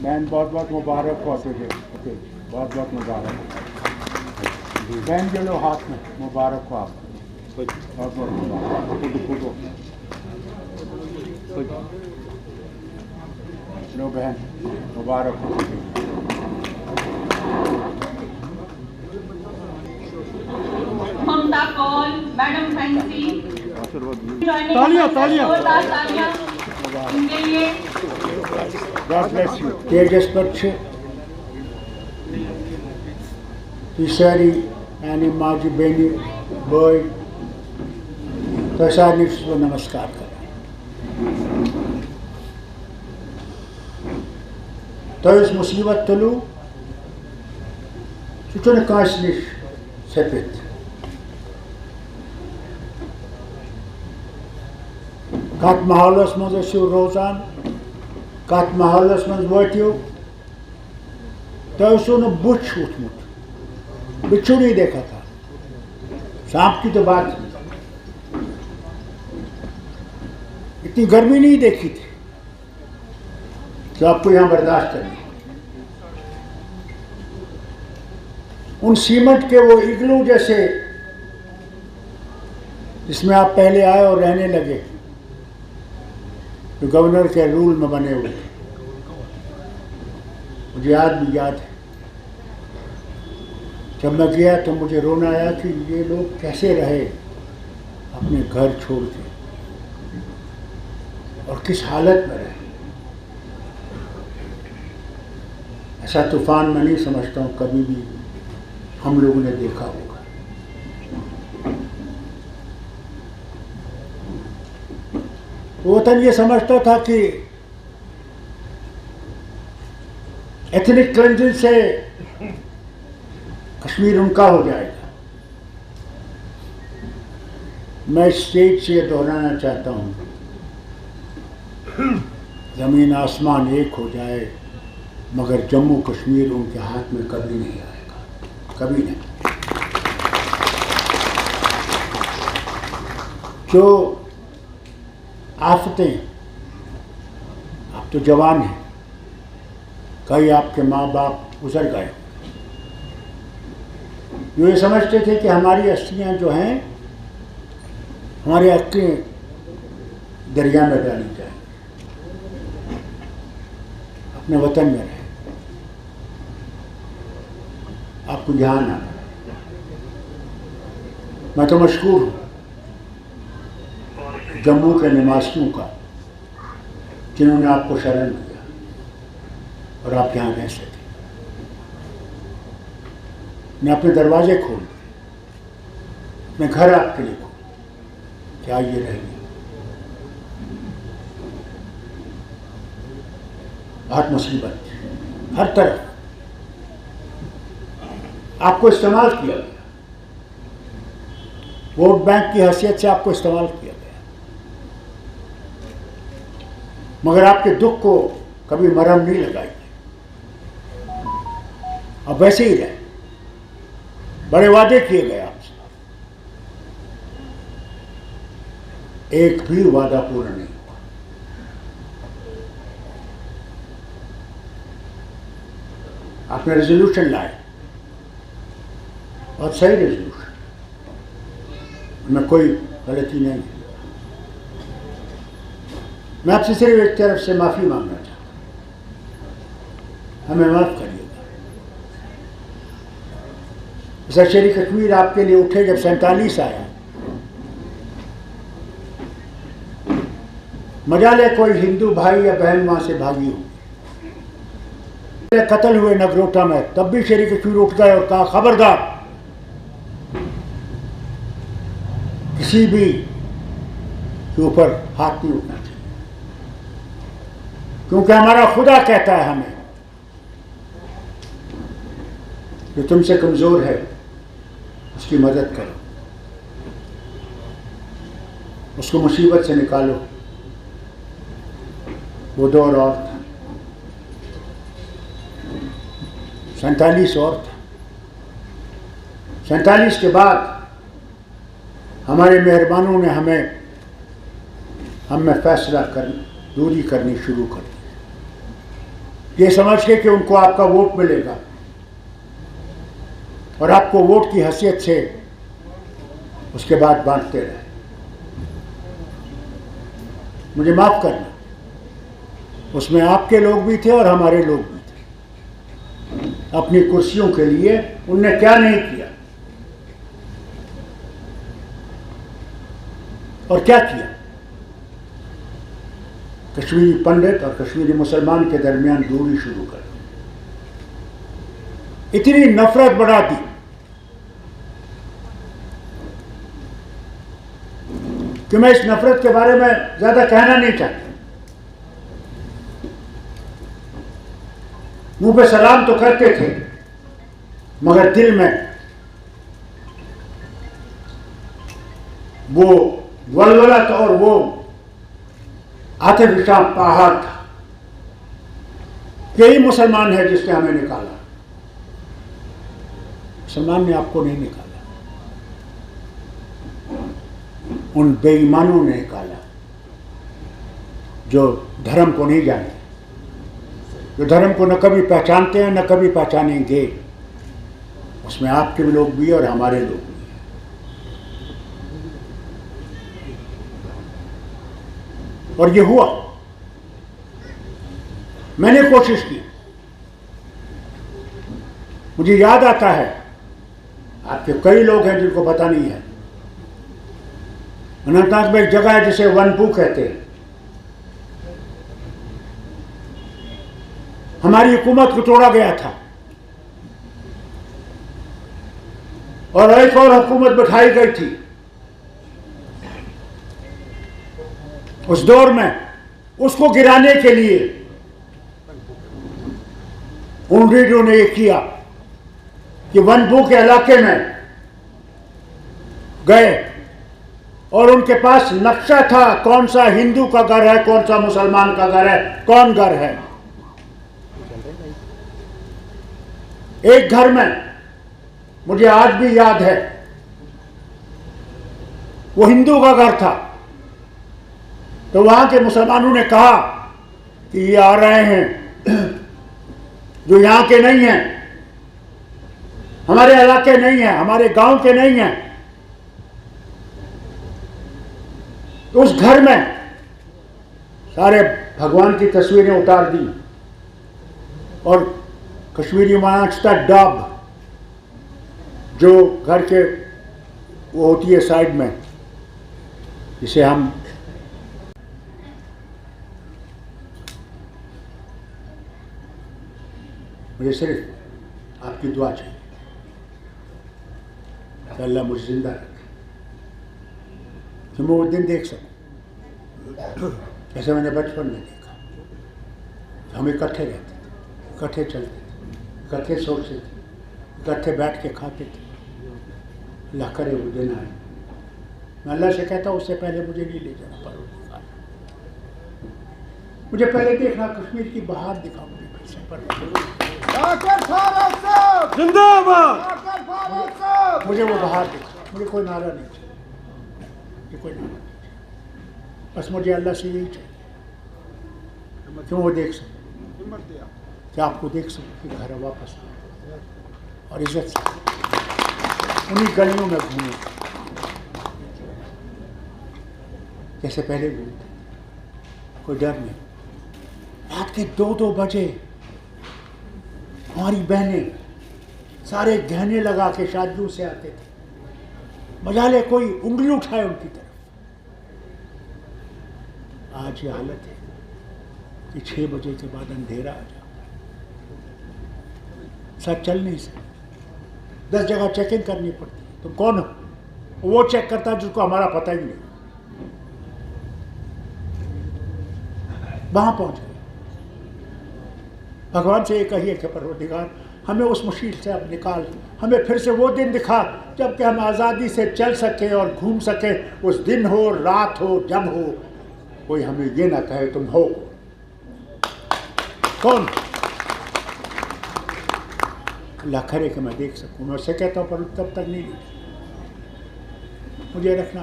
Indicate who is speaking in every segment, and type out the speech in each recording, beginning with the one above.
Speaker 1: बहन बहुत बहुत मुबारक हो तुझे। ओके, बहुत बहुत मुबारक। बहन जो लो हाथ में, मुबारक हो आप, बहुत बहुत मुबारक। फूटो लो बहन, मुबारक हो तुझे।
Speaker 2: ममता कौल, मैडम फैंसी,
Speaker 1: तालियां तालियां
Speaker 2: तालियां इनके लिए।
Speaker 1: God bless you. Tejas Paksha, Tisari, Annie Maji Beni, Boy, Tasani नमस्कार करें। तो इस मुसीबत तुलू चुचुन कांसनिश सेपित कत माहौलस मज रोजान, कत माहौलस मज वो तो न बुछ उठमुत, बिच्छू नहीं देखा था, सांप की तो बात नहीं, इतनी गर्मी नहीं देखी थी जो आपको यहां बर्दाश्त करनी। उन सीमेंट के वो इग्लू जैसे जिसमें आप पहले आए और रहने लगे, जो गवर्नर के रूल में बने हुए थे, मुझे आज भी याद है। जब मैं गया तो मुझे रोना आया कि ये लोग कैसे रहे अपने घर छोड़ के और किस हालत में रहे। ऐसा तूफान मैं नहीं समझता हूँ कभी भी हम लोगों ने देखा होगा। वो वतन ये समझता था कि एथनिक क्लेंजिंग से कश्मीर उनका हो जाएगा। मैं स्टेज से दोहराना चाहता हूँ, जमीन आसमान एक हो जाए मगर जम्मू कश्मीर उनके हाथ में कभी नहीं आएगा, कभी नहीं। जो आफतें, आप तो जवान हैं, कई आपके माँ बाप गुजर गए, जो ये समझते थे कि हमारी अस्थियां जो हैं, हमारी अक्लें दरिया में डाली जाए, अपने वतन में रहे। आपको ध्यान आना, मैं तो मशहूर हूँ जम्मू के निवासियों का, जिन्होंने आपको शरण दिया और आप यहाँ रह सके। मैं अपने दरवाजे खोल दिए, मैं घर आपके लिए खोल, क्या ये रहेंगे। बहुत मुसीबत हर तरफ, आपको इस्तेमाल किया गया, वोट बैंक की हैसियत से आपको इस्तेमाल किया गया, मगर आपके दुख को कभी मरहम नहीं लगाई। अब वैसे ही रहे, बड़े वादे किए गए आपसे, एक भी वादा पूरा नहीं हुआ। आपने रेजोल्यूशन लाए, और सही रेजोल्यूशन, उनमें कोई गलती नहीं है। मैं आपसे सिर्फ एक तरफ से माफी मांगना चाहता हूं, हमें माफ करिएगा। शहरी कश्मीर आपके लिए उठे जब 47 आया, मजा ले कोई हिंदू भाई या बहन वहां से भागी हो, कत्ल हुए नगरोटा में, तब भी शहरी कश्मीर उठ गए और कहा खबरदार, किसी भी के ऊपर हाथ नहीं उठना चाहिए, क्योंकि हमारा खुदा कहता है हमें जो तुमसे कमजोर है उसकी मदद करो, उसको मुसीबत से निकालो। वो दौर और था, 47 और था। 47 के बाद हमारे मेहरबानों ने हम में फैसला कर दूरी करनी शुरू कर दी। ये समझ के कि उनको आपका वोट मिलेगा और आपको वोट की हैसियत से उसके बाद बांटते रहे। मुझे माफ करना, उसमें आपके लोग भी थे और हमारे लोग भी थे। अपनी कुर्सियों के लिए उनने क्या नहीं किया और क्या किया। कश्मीरी पंडित और कश्मीरी मुसलमान के दरमियान दूरी शुरू कर दी, इतनी नफरत बढ़ा दी कि मैं इस नफरत के बारे में ज्यादा कहना नहीं चाहता। मुंह पे सलाम तो करते थे मगर दिल में वो वलवला था और वो आतिफिशा पहाड़ था। यही मुसलमान है जिसने हमें निकाला। मुसलमान ने आपको नहीं निकाला, उन बेईमानों ने निकाला जो धर्म को नहीं जानते, जो धर्म को न कभी पहचानते हैं न कभी पहचानेंगे। उसमें आपके भी लोग भी और हमारे लोग भी। और ये हुआ। मैंने कोशिश की। मुझे याद आता है, आपके कई लोग हैं जिनको पता नहीं है, अनंतनाग में एक जगह है जिसे वनपू कहते हैं। हमारी हुकूमत को तोड़ा गया था और एक और हुकूमत बिठाई गई थी। उस दौर में उसको गिराने के लिए उन लीडरों ने यह किया कि वनपू के इलाके में गए और उनके पास नक्शा था कौन सा हिंदू का घर है, कौन सा मुसलमान का घर है, कौन घर है। एक घर में मुझे आज भी याद है, वो हिंदू का घर था। तो वहां के मुसलमानों ने कहा कि ये आ रहे हैं जो यहां के नहीं हैं, हमारे इलाके नहीं हैं, हमारे गांव के नहीं हैं। तो उस घर में सारे भगवान की तस्वीरें उतार दी और कश्मीरी मानाचता डब जो घर के वो होती है साइड में, जिसे हम मुझे सिर्फ आपकी दुआ चाहिए कि अल्लाह मुझे जिंदा रखे, कि मैं वो दिन देख सकूं जैसे मैंने बचपन में देखा। हम इकट्ठे रहते थे, इकट्ठे चलते थे, इकट्ठे सोचते थे, इकट्ठे बैठ के खाते थे। अल्लाह करे वो दिन आए। मैं अल्लाह से कहता हूँ उससे पहले मुझे नहीं ले जाना पर मुझे पहले देखना, कश्मीर की बहार दिखा मुझे जिंदाबाद। मुझे वो बाहर दिखा, मुझे कोई नारा नहीं चाहिए, मुझे कोई नारा नहीं चाहिए। बस मुझे अल्लाह से यही चाहिए क्यों वो देख सकूं, क्या आपको देख सकूं कि घर वापस आ और इज्जत से उन्हीं गलियों में घूमे जैसे पहले घूमते, कोई डर नहीं। रात के 2-2 बजे हमारी बहनें सारे गहने लगा के शादियों से आते थे, मजाले कोई उंगली उठाए उनकी तरफ। आज ये हालत है कि 6 बजे के बाद अंधेरा आ जाए, सर चल नहीं सकते, 10 जगह चेकिंग करनी पड़ती। तो कौन हो? वो चेक करता है जिसको हमारा पता ही नहीं। वहां पहुंच गए। भगवान से ये कहिए कि परवरदिगार हमें उस मुश्किल से अब निकाल, हमें फिर से वो दिन दिखा जबकि हम आज़ादी से चल सके और घूम सके। उस दिन हो, रात हो, जब हो, कोई हमें ये ना कहे तुम हो कौन। अल्लाह करे कि मैं देख सकूं। मैं उससे कहता हूँ पर तब तक नहीं, मुझे रखना।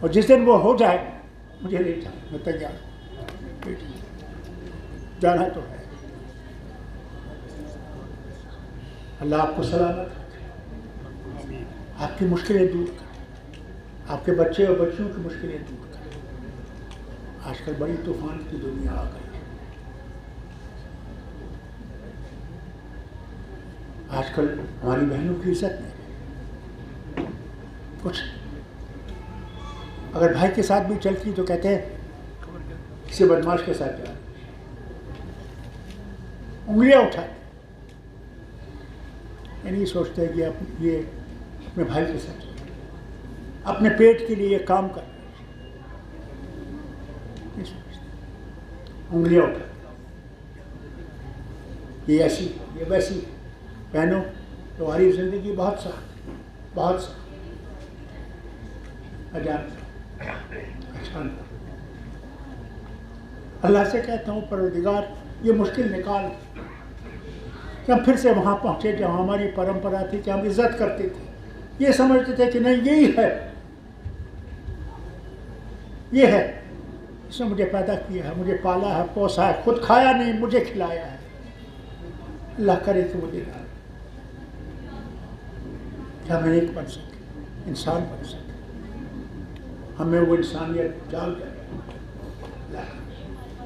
Speaker 1: और जिस दिन वो हो जाए मुझे ले जाए, मैं तैयार हूँ। जाना तो है। अल्लाह आपको सलामत रखे, आपकी मुश्किलें दूर करे, आपके बच्चे और बच्चियों की मुश्किलें दूर करे। आजकल बड़ी तूफान की दुनिया आ गई है। आजकल हमारी बहनों की इज्जत नहीं है कुछ। अगर भाई के साथ भी चलती तो कहते हैं किसी बदमाश के साथ जा, उंगलियां उठाते, ये नहीं सोचते कि आप ये अपने भाई के साथ अपने पेट के लिए काम कर रहे, नहीं सोचते, उंगलियां उठाते, ये ऐसी ये वैसी। बहनों, तुम्हारी जिंदगी बहुत सा अजान अच्छा। अल्लाह से कहता हूँ परवरदिगार ये मुश्किल निकाल कि हम फिर से वहाँ पहुँचे जहाँ हमारी परंपरा थी कि हम इज्जत करते थे, ये समझते थे कि नहीं यही है, ये है, इसने मुझे पैदा किया है, मुझे पाला है, पोसा है, खुद खाया नहीं मुझे खिलाया है। अल्लाह करे कि वो देखा कि हम एक बन सके, इंसान बन सके, हमें वो इंसानियत डाल कर